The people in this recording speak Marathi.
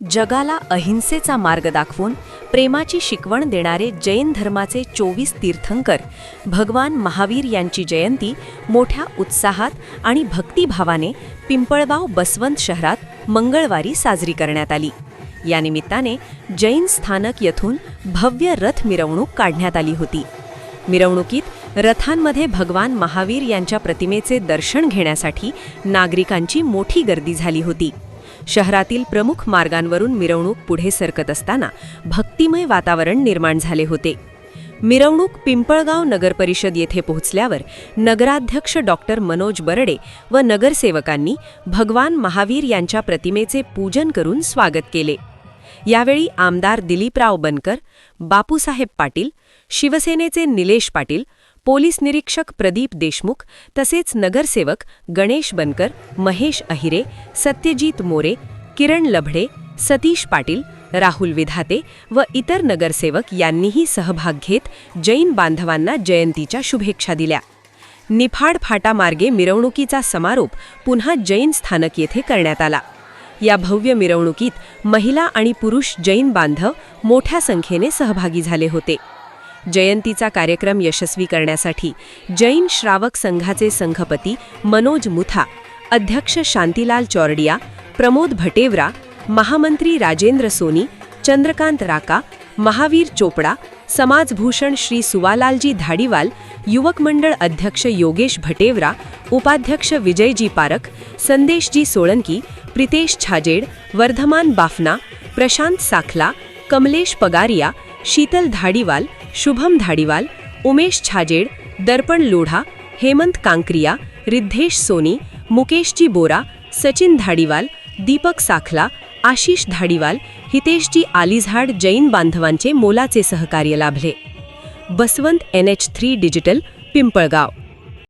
जगाला अहिंसेचा मार्ग दाखवून प्रेमाची शिकवण देणारे जैन धर्माचे 24 तीर्थंकर भगवान महावीर यांची जयंती मोठ्या उत्साहात आणि भक्तिभावाने पिंपळगाव बसवंत शहरात मंगळवारी साजरी करण्यात आली। या निमित्ताने जैन स्थानक येथून भव्य रथ मिरवणूक काढण्यात आली होती। मिरवणुकीत रथांमध्ये भगवान महावीर यांच्या प्रतिमेचे दर्शन घेण्यासाठी नागरिकांची मोठी गर्दी झाली होती। शहरातील प्रमुख मार्गांवरून मिरवणूक पुढे सरकत असताना भक्तिमय वातावरण निर्माण झाले होते। मिरवणूक पिंपळगाव नगरपरिषद येथे पोहोचल्यावर नगराध्यक्ष डॉक्टर मनोज बरडे व नगरसेवकांनी भगवान महावीर यांच्या प्रतिमेचे पूजन करून स्वागत केले। यावेळी आमदार दिलीपराव बनकर, बापूसाहेब पाटील, शिवसेनेचे निलेश पाटील, पोलीस निरीक्षक प्रदीप देशमुख तसेच नगरसेवक गणेश बनकर, महेश अहिरे, सत्यजित मोरे, किरण लभडे, सतीश पाटील, राहुल विधाते व इतर नगरसेवक यांनीही सहभाग घेत जैन बांधवांना जयंतीच्या शुभेच्छा दिल्या। निफाड फाटामार्गे मिरवणुकीचा समारोप पुन्हा जैन स्थानक येथे करण्यात आला। या भव्य मिरवणुकीत महिला आणि पुरुष जैन बांधव मोठ्या संख्येने सहभागी झाले होते। जयंतीचा कार्यक्रम यशस्वी करण्यासाठी जैन श्रावक संघाचे संघपती मनोज मुथा, अध्यक्ष शांतीलाल चौरडिया, प्रमोद भटेवरा, महामंत्री राजेंद्र सोनी, चंद्रकांत राका, महावीर चोपडा, समाजभूषण श्री सुवालालजी धाडीवाल, युवक मंडळ अध्यक्ष योगेश भटेवरा, उपाध्यक्ष विजयजी पारख, संदेशजी सोळंकी, प्रितेश छाजेड, वर्धमान बाफना, प्रशांत साखला, कमलेश पगारिया, शीतल धाडीवाल, शुभम धाडीवाल, उमेश छाजेड, दर्पण लोढा, हेमंत कांक्रिया, रिद्धेश सोनी, मुकेशजी बोरा, सचिन धाडीवाल, दीपक साखला, आशिष धाडीवाल, हितेशजी आलिझाड जैन बांधवांचे मोलाचे सहकार्य लाभले। Baswant NH3 digital, Pimpalgaon.